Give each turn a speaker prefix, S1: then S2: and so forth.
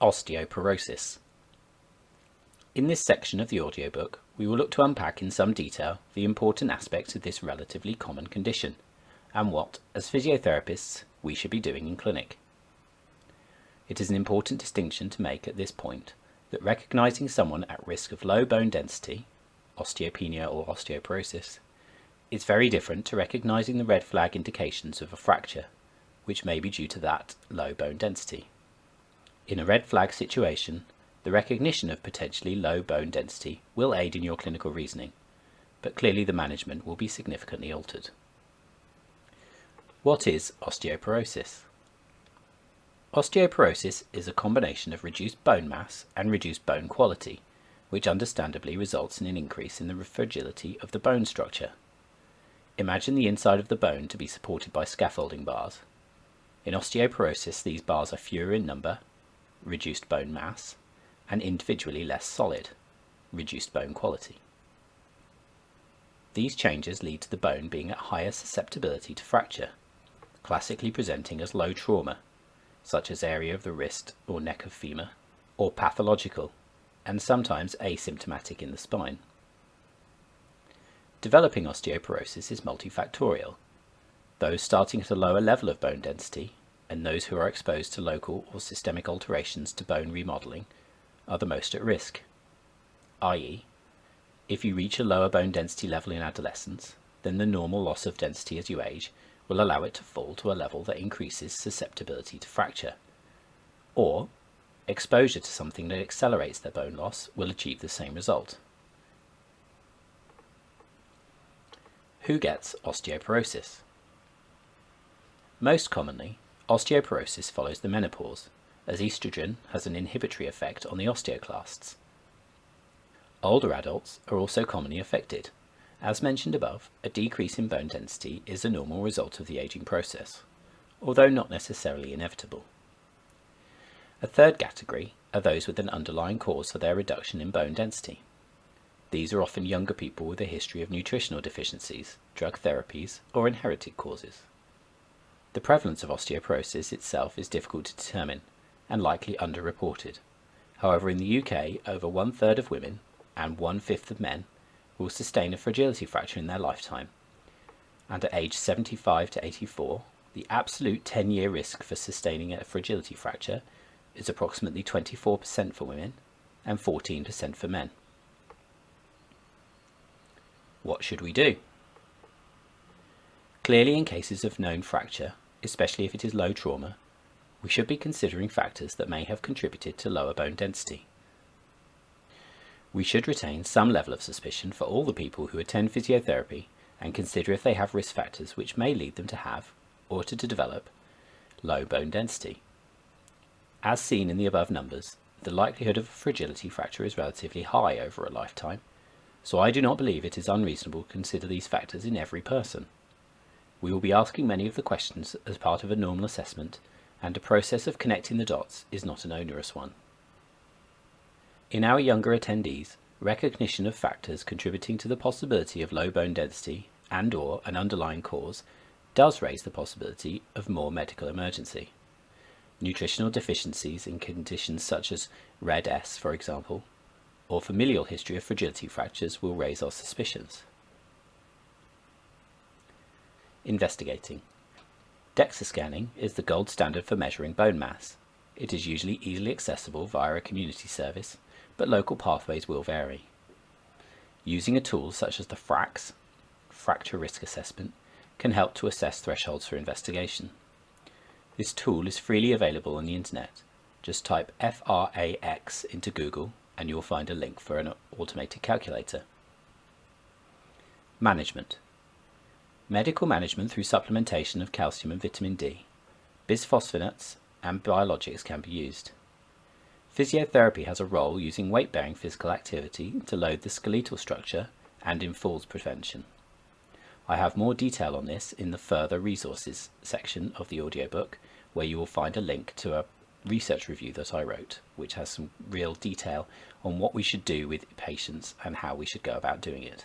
S1: Osteoporosis. In this section of the audiobook, we will look to unpack in some detail the important aspects of this relatively common condition, and what, as physiotherapists, we should be doing in clinic. It is an important distinction to make at this point that recognising someone at risk of low bone density, osteopenia or osteoporosis, is very different to recognising the red flag indications of a fracture, which may be due to that low bone density. In a red flag situation, the recognition of potentially low bone density will aid in your clinical reasoning, but clearly the management will be significantly altered. What is osteoporosis? Osteoporosis is a combination of reduced bone mass and reduced bone quality, which understandably results in an increase in the fragility of the bone structure. Imagine the inside of the bone to be supported by scaffolding bars. In osteoporosis, these bars are fewer in number, reduced bone mass, and individually less solid, reduced bone quality. These changes lead to the bone being at higher susceptibility to fracture, classically presenting as low trauma, such as area of the wrist or neck of femur, or pathological, and sometimes asymptomatic in the spine. Developing osteoporosis is multifactorial. Those starting at a lower level of bone density, and those who are exposed to local or systemic alterations to bone remodeling, are the most at risk, i.e., if you reach a lower bone density level in adolescence, then the normal loss of density as you age will allow it to fall to a level that increases susceptibility to fracture, or exposure to something that accelerates their bone loss will achieve the same result. Who gets osteoporosis? Most commonly, osteoporosis follows the menopause, as estrogen has an inhibitory effect on the osteoclasts. Older adults are also commonly affected. As mentioned above, a decrease in bone density is a normal result of the aging process, although not necessarily inevitable. A third category are those with an underlying cause for their reduction in bone density. These are often younger people with a history of nutritional deficiencies, drug therapies, or inherited causes. The prevalence of osteoporosis itself is difficult to determine and likely underreported. However, in the UK, over 1/3 of women and 1/5 of men will sustain a fragility fracture in their lifetime, and at age 75 to 84, the absolute 10-year risk for sustaining a fragility fracture is approximately 24% for women and 14% for men. What should we do? Clearly, in cases of known fracture, especially if it is low trauma, we should be considering factors that may have contributed to lower bone density. We should retain some level of suspicion for all the people who attend physiotherapy and consider if they have risk factors which may lead them to have, or to develop, low bone density. As seen in the above numbers, the likelihood of a fragility fracture is relatively high over a lifetime, so I do not believe it is unreasonable to consider these factors in every person. We will be asking many of the questions as part of a normal assessment, and a process of connecting the dots is not an onerous one. In our younger attendees, recognition of factors contributing to the possibility of low bone density and/or an underlying cause does raise the possibility of more medical emergency. Nutritional deficiencies in conditions such as RED-S, for example, or familial history of fragility fractures will raise our suspicions. Investigating. DEXA scanning is the gold standard for measuring bone mass. It is usually easily accessible via a community service, but local pathways will vary. Using a tool such as the FRAX, Fracture Risk Assessment, can help to assess thresholds for investigation. This tool is freely available on the internet. Just type FRAX into Google and you'll find a link for an automated calculator. Management. Medical management through supplementation of calcium and vitamin D, bisphosphonates and biologics can be used. Physiotherapy has a role using weight-bearing physical activity to load the skeletal structure and in falls prevention. I have more detail on this in the further resources section of the audiobook, where you will find a link to a research review that I wrote, which has some real detail on what we should do with patients and how we should go about doing it.